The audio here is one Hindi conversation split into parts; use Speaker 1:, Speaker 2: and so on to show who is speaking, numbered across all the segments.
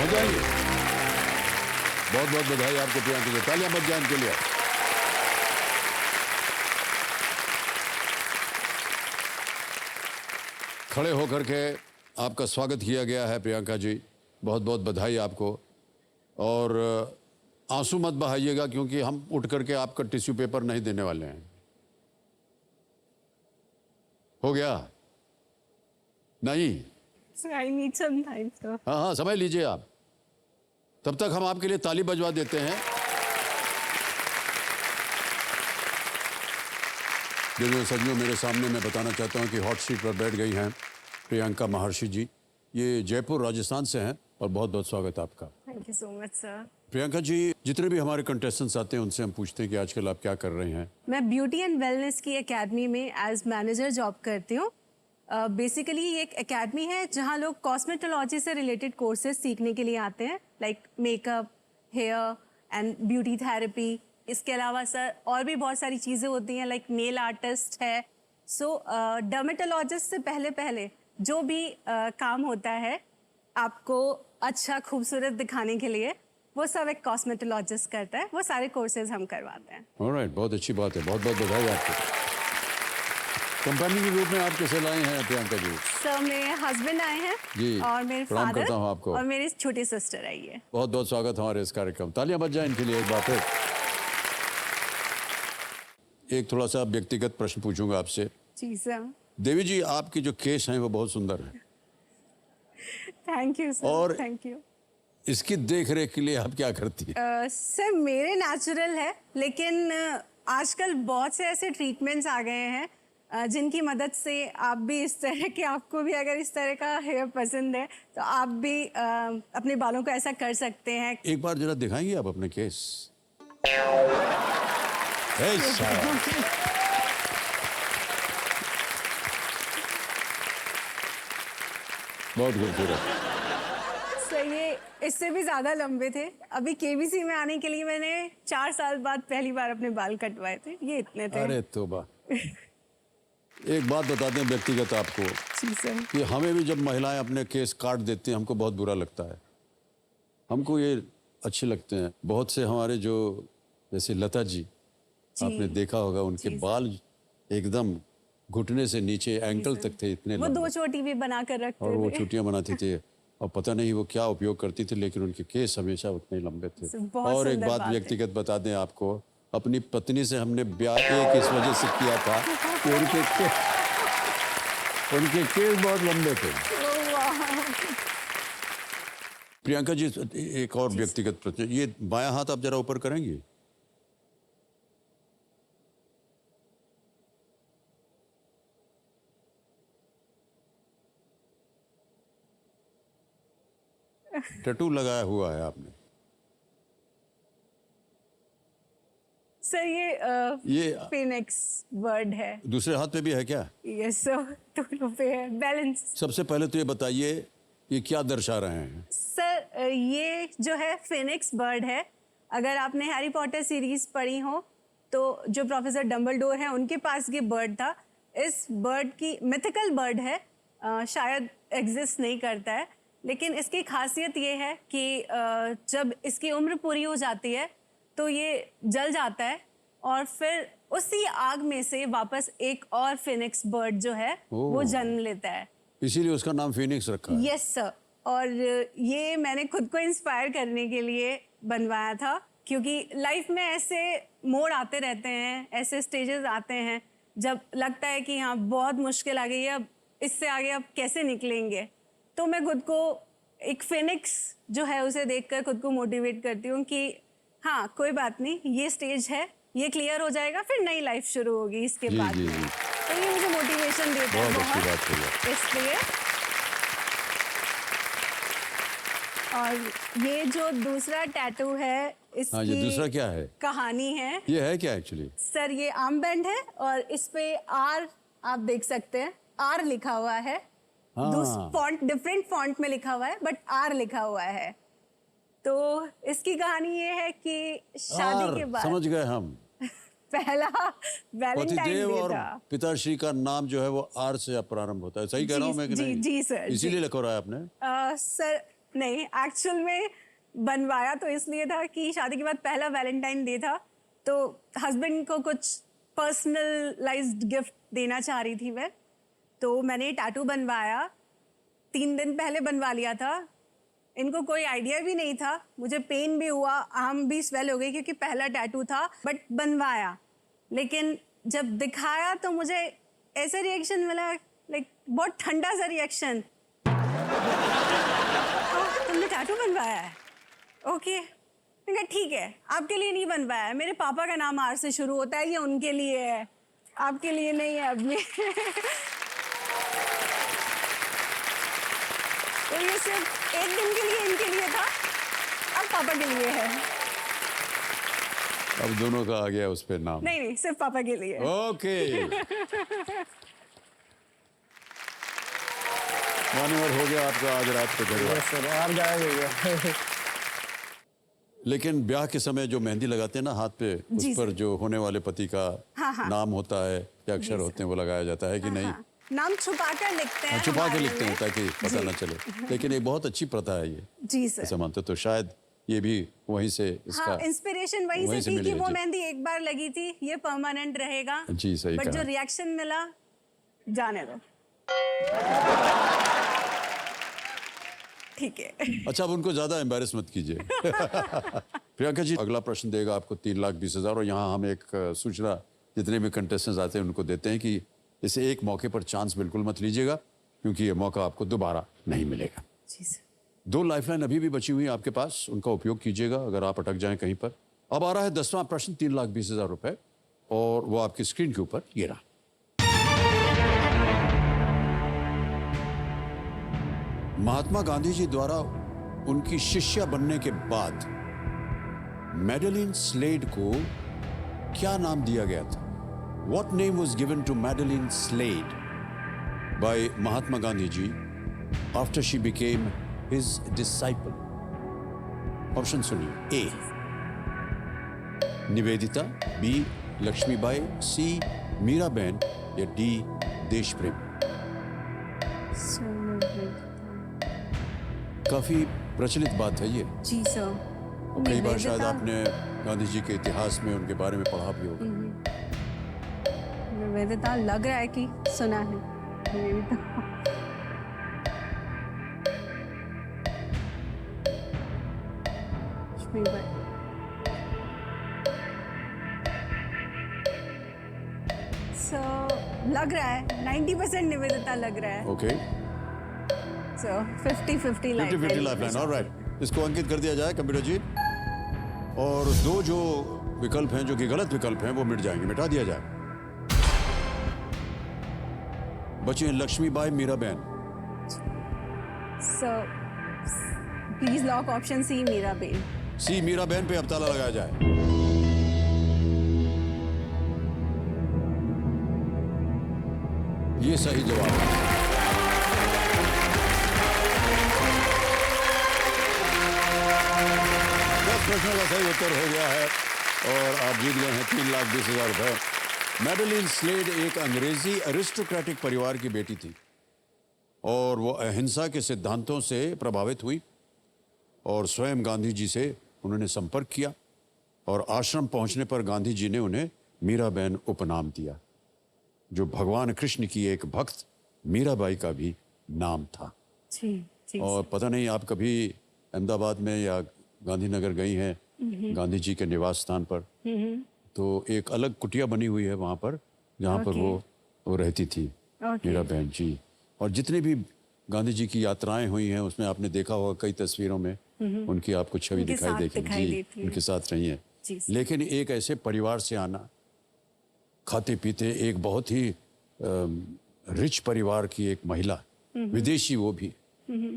Speaker 1: हो जाएंगे। बहुत बहुत बधाई आपको प्रियंका जी, तालियां बज जाए इनके लिए। खड़े होकर के आपका स्वागत किया गया है प्रियंका जी, बहुत बहुत बधाई आपको। और आंसू मत बहाइएगा क्योंकि हम उठ करके आपका टिश्यू पेपर नहीं देने वाले हैं। हो गया? नहीं?
Speaker 2: Sir, I need some time, sir.
Speaker 1: हाँ हाँ, समय लीजिए आप। तब तक हम आपके लिए ताली बजवा देते हैं। जो सज्जनों मेरे सामने मैं बताना चाहता हूं कि हॉट सीट पर बैठ गई हैं प्रियंका महर्षि जी। ये जयपुर राजस्थान से हैं और बहुत बहुत स्वागत आपका।
Speaker 2: Thank you so much, sir.
Speaker 1: Priyanka ji, जितने भी हमारे कंटेस्टेंट्स आते हैं उनसे हम पूछते हैं कि आजकल आप क्या कर रहे हैं।
Speaker 2: मैं ब्यूटी एंड वेलनेस की एकेडमी में एज मैनेजर जॉब करती हूँ। बेसिकली ये एक एकेडमी है जहाँ लोग कॉस्मेटोलॉजी से रिलेटेड कोर्सेज सीखने के लिए आते हैं, like makeup, hair and beauty therapy. इसके अलावा सर और भी बहुत सारी चीज़ें होती हैं, लाइक नेल आर्टिस्ट है। सो डर्मेटोलॉजिस्ट से पहले जो भी काम होता है आपको अच्छा खूबसूरत दिखाने के लिए, वो सब एक कॉस्मेटोलॉजिस्ट करता है। वो सारे कोर्सेज हम करवाते हैं।
Speaker 1: ऑलराइट, बहुत अच्छी बात है, बहुत बहुत बधाई आपको। कंपनी के रूप में आप कैसे लाए हैं प्रियंका जी?
Speaker 2: सर मेरे हस्बैंड आए हैं
Speaker 1: जी,
Speaker 2: और मेरे
Speaker 1: प्रणाम
Speaker 2: फादर
Speaker 1: करता हूं आपको।
Speaker 2: और मेरी छोटी सिस्टर आई है।
Speaker 1: बहुत बहुत स्वागत हमारे इस कार्यक्रम। तालियां बज जाए इनके लिए एक बार फिर। एक थोड़ा सा व्यक्तिगत प्रश्न पूछूंगा आपसे।
Speaker 2: जी सर।
Speaker 1: देवी जी, आपके जो केस हैं वो बहुत सुंदर हैं।
Speaker 2: Thank you sir.
Speaker 1: और
Speaker 2: थैंक यू।
Speaker 1: इसकी देख रेख के लिए आप क्या करती हैं?
Speaker 2: सर मेरे नेचुरल है, लेकिन आजकल बहुत से ऐसे ट्रीटमेंट्स आ गए हैं जिनकी मदद से आप भी इस तरह के, आपको भी अगर इस तरह का हेयर पसंद है तो आप भी अपने बालों को ऐसा कर सकते हैं।
Speaker 1: एक बार जरा दिखाएंगे आप अपने केस? बहुत खूबसूरत।
Speaker 2: सर ये इससे भी ज्यादा लंबे थे। अभी केबीसी में आने के लिए मैंने 4 साल बाद पहली बार अपने बाल कटवाए थे। ये इतने थे।
Speaker 1: अरे तोबा। एक बात बता दें व्यक्तिगत आपको
Speaker 2: जी सर।
Speaker 1: कि हमें भी जब महिलाएं अपने केस काट देती हैं हमको बहुत बुरा लगता है। हमको ये अच्छे लगते हैं। बहुत से हमारे जो जैसे लता जी, आपने देखा होगा उनके बाल एकदम घुटने से नीचे एंकल तक थे, इतने
Speaker 2: वो
Speaker 1: लंबे।
Speaker 2: 2 चोटी भी बना कर रखते
Speaker 1: और वो
Speaker 2: थे।
Speaker 1: चुटियां बनाती थी और पता नहीं वो क्या उपयोग करती थी, लेकिन उनके केस हमेशा उतने लंबे थे।
Speaker 2: बहुत
Speaker 1: और एक
Speaker 2: सुंदर
Speaker 1: बात
Speaker 2: बात है।
Speaker 1: व्यक्तिगत बता दें आपको, अपनी पत्नी से हमने ब्याह एक इस वजह से किया था कि उनके केस बहुत लंबे थे। प्रियंका जी, एक और व्यक्तिगत प्रश्न, ये बायां हाथ आप जरा ऊपर करेंगी? टैटू लगाया हुआ है आपने?
Speaker 2: सर ये फिनिक्स बर्ड है।
Speaker 1: दूसरे हाथ पे भी है क्या?
Speaker 2: यस सर, दोनों पे है। बैलेंस।
Speaker 1: सबसे पहले तो ये बताइए ये क्या दर्शा रहे हैं?
Speaker 2: सर ये जो है फिनिक्स बर्ड है। अगर आपने हैरी पॉटर सीरीज पढ़ी हो तो जो प्रोफेसर डम्बलडोर हैं उनके पास ये बर्ड था। इस बर्ड की मिथिकल बर्ड है, शायद एग्जिस्ट नहीं करता है, लेकिन इसकी खासियत ये है कि जब इसकी उम्र पूरी हो जाती है तो ये जल जाता है और फिर उसी आग में से वापस एक और फिनिक्स बर्ड जो है वो जन्म लेता है।
Speaker 1: इसीलिए उसका नाम फिनिक्स रखा है?
Speaker 2: Yes sir. और ये मैंने खुद को इंस्पायर करने के लिए बनवाया था, क्योंकि लाइफ में ऐसे मोड़ आते रहते हैं, ऐसे स्टेजेस आते हैं जब लगता है कि हाँ बहुत मुश्किल आ गई है, अब इससे आगे अब कैसे निकलेंगे। तो मैं खुद को एक फिनिक्स जो है उसे देखकर खुद को मोटिवेट करती हूँ कि हाँ कोई बात नहीं, ये स्टेज है, ये क्लियर हो जाएगा, फिर नई लाइफ शुरू होगी इसके बाद।
Speaker 1: जी।
Speaker 2: तो ये मुझे मोटिवेशन देता है
Speaker 1: बहुत अच्छी बात है।
Speaker 2: इसलिए। और ये जो दूसरा टैटू है इसकी,
Speaker 1: हाँ, ये दूसरा क्या है?
Speaker 2: कहानी है।
Speaker 1: ये है क्या एक्चुअली?
Speaker 2: सर ये आर्म बैंड है और इस पे आर आप देख सकते हैं, आर लिखा हुआ है। फॉन्ट डिफरेंट फॉन्ट में लिखा हुआ है बट आर लिखा हुआ है। तो इसकी कहानी ये है कि शादी के बाद
Speaker 1: समझ गए हम।
Speaker 2: पहला वैलेंटाइन डे
Speaker 1: और
Speaker 2: था।
Speaker 1: पिताश्री का नाम जो है वो आर से प्रारंभ होता है, सही कह रहा हूँ मैं कि नहीं?
Speaker 2: जी सर।
Speaker 1: इसीलिए लिखा रहा है आपने?
Speaker 2: सर नहीं, एक्चुअल में बनवाया तो इसलिए था कि शादी के बाद पहला वैलेंटाइन डे था, तो हस्बैंड को कुछ पर्सनलाइज्ड गिफ्ट देना चाह रही थी मैं, तो मैंने टैटू बनवाया। 3 दिन पहले बनवा लिया था, इनको कोई आइडिया भी नहीं था, मुझे पेन भी हुआ, आर्म भी स्वेल हो गई क्योंकि पहला टैटू था, बट बनवाया। लेकिन जब दिखाया तो मुझे ऐसा रिएक्शन मिला, लाइक बहुत ठंडा सा रिएक्शन। तुमने टैटू बनवाया है? ओके, मैंने कहा ठीक है, आपके लिए नहीं बनवाया है, मेरे पापा का नाम आर से शुरू होता है, ये उनके लिए है, आपके लिए नहीं है अभी। तो ये सिर्फ 1 दिन के लिए इनके लिए था, अब पापा के लिए है।
Speaker 1: अब दोनों का आ गया उस पे नाम।
Speaker 2: नहीं, सिर्फ पापा के लिए।
Speaker 1: ओके। मान्यवर हो गया आपका आज रात को झगड़ा।
Speaker 3: सर आप गायब हो गया।
Speaker 1: लेकिन ब्याह के समय जो मेहंदी लगाते हैं ना हाथ पे, उस
Speaker 2: जी
Speaker 1: पर जो होने वाले पति का
Speaker 2: हाँ।
Speaker 1: नाम होता है या अक्षर होते हैं वो लगाया जाता है कि नहीं?
Speaker 2: हाँ, नाम छुपा कर लिखते हैं,
Speaker 1: छुपा के
Speaker 2: हमारे
Speaker 1: लिखते हैं
Speaker 2: में।
Speaker 1: ताकि पता ना चले, लेकिन एक बहुत अच्छी प्रथा है ये,
Speaker 2: जी सर।
Speaker 1: ऐसा मानते हो? तो शायद ये भी वहीं से इसका
Speaker 2: हाँ, इंस्पिरेशन वहीं
Speaker 1: वहीं
Speaker 2: से
Speaker 1: से
Speaker 2: थी
Speaker 1: मिली
Speaker 2: कि
Speaker 1: है,
Speaker 2: वो
Speaker 1: जी।
Speaker 2: मेहंदी एक बार लगी थी, ये परमानेंट रहेगा।
Speaker 1: जी, सही
Speaker 2: बट
Speaker 1: कहा।
Speaker 2: जो रिएक्शन मिला, जाने दो। ठीक है।
Speaker 1: अच्छा, अब उनको ज्यादा एम्बैरेस मत कीजिए। प्रियंका जी, अगला प्रश्न देगा आपको 3,20,000, और यहाँ हम एक सूचना जितने भी कंटेस्टेंट्स आते हैं उनको देते हैं कि इसे एक मौके पर चांस बिल्कुल मत लीजिएगा, क्योंकि ये मौका आपको दोबारा नहीं मिलेगा।
Speaker 2: जी सर।
Speaker 1: 2 लाइफलाइन अभी भी बची हुई है आपके पास, उनका उपयोग कीजिएगा अगर आप अटक जाएं कहीं पर। अब आ रहा है 10वां प्रश्न, 3,20,000 रुपए, और वो आपकी स्क्रीन के ऊपर ये रहा। महात्मा गांधी जी द्वारा उनकी शिष्या बनने के बाद मैडेलिन स्लेड को क्या नाम दिया गया था? What name was given to Madeline Slade by Mahatma Gandhi ji after she became his disciple? Option सुनिए। ए निवेदिता, बी लक्ष्मीबाई, सी मीराबेन, या डी देश प्रेम। काफी प्रचलित बात है ये,
Speaker 2: जी सर।
Speaker 1: और कई बार शायद आपने गांधी जी के इतिहास में उनके बारे में पढ़ा भी होगा।
Speaker 2: निवेदिता लग रहा है कि सुना है। निवेदिता। लक्ष्मीबाई। So, लग रहा है 90% निवेदिता लग रहा है।
Speaker 1: ओके,
Speaker 2: So 50-50
Speaker 1: 50-50 लाइफलाइन, ऑलराइट, इसको अंकित कर दिया जाए कंप्यूटर जी, और 2 जो विकल्प हैं जो कि गलत विकल्प हैं वो मिट जाएंगे, मिटा दिया जाए। बची हैं Lakshmibai, Miraben.
Speaker 2: So please lock option C, Miraben.
Speaker 1: सी मीराबेन पे अब ताला लगाया जाए। ये सही जवाब है। प्रश्न का सही उत्तर हो गया है और आप जीत गए हैं 3,20,000 रुपए। मैडेलिन स्लेड एक अंग्रेजी अरिस्टोक्रेटिक परिवार की बेटी थी और वो अहिंसा के सिद्धांतों से प्रभावित हुई और स्वयं गांधी जी से उन्होंने संपर्क किया, और आश्रम पहुंचने पर गांधी जी ने उन्हें मीराबेन उपनाम दिया, जो भगवान कृष्ण की एक भक्त मीराबाई का भी नाम था।
Speaker 2: जी जी।
Speaker 1: और पता नहीं आप कभी अहमदाबाद में या गांधीनगर गई हैं गांधी जी के निवास स्थान पर, तो एक अलग कुटिया बनी हुई है वहाँ पर जहाँ पर वो रहती थी, मीराबेन जी। और जितनी भी गांधी जी की यात्राएं हुई हैं उसमें आपने देखा होगा कई तस्वीरों में उनकी आपको छवि
Speaker 2: उनके
Speaker 1: दिखाई
Speaker 2: साथ
Speaker 1: देगी,
Speaker 2: दिखाई
Speaker 1: जी
Speaker 2: देती है।
Speaker 1: उनके साथ रही है।
Speaker 2: जी।
Speaker 1: लेकिन एक ऐसे परिवार से आना, खाते पीते एक बहुत ही रिच परिवार की एक महिला, विदेशी वो भी,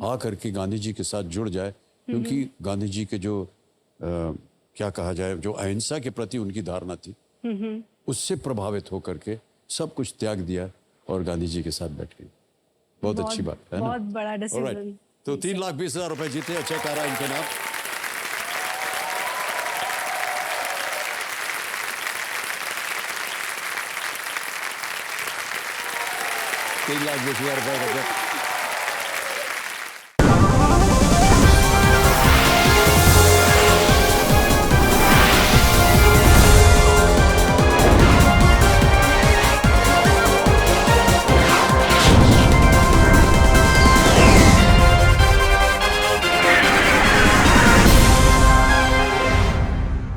Speaker 1: आकर के गांधी जी के साथ जुड़ जाए, क्योंकि गांधी जी के जो क्या कहा जाए, जो अहिंसा के प्रति उनकी धारणा थी, उससे प्रभावित होकर के सब कुछ त्याग दिया और गांधी जी के साथ बैठ गई। बहुत अच्छी बात है ना?
Speaker 2: बहुत बड़ा डिसीजन।
Speaker 1: Alright, तो 3,20,000 रुपए जीते, चेक आ रहा है इनके नाम। 3,20,000 रुपए का चेक।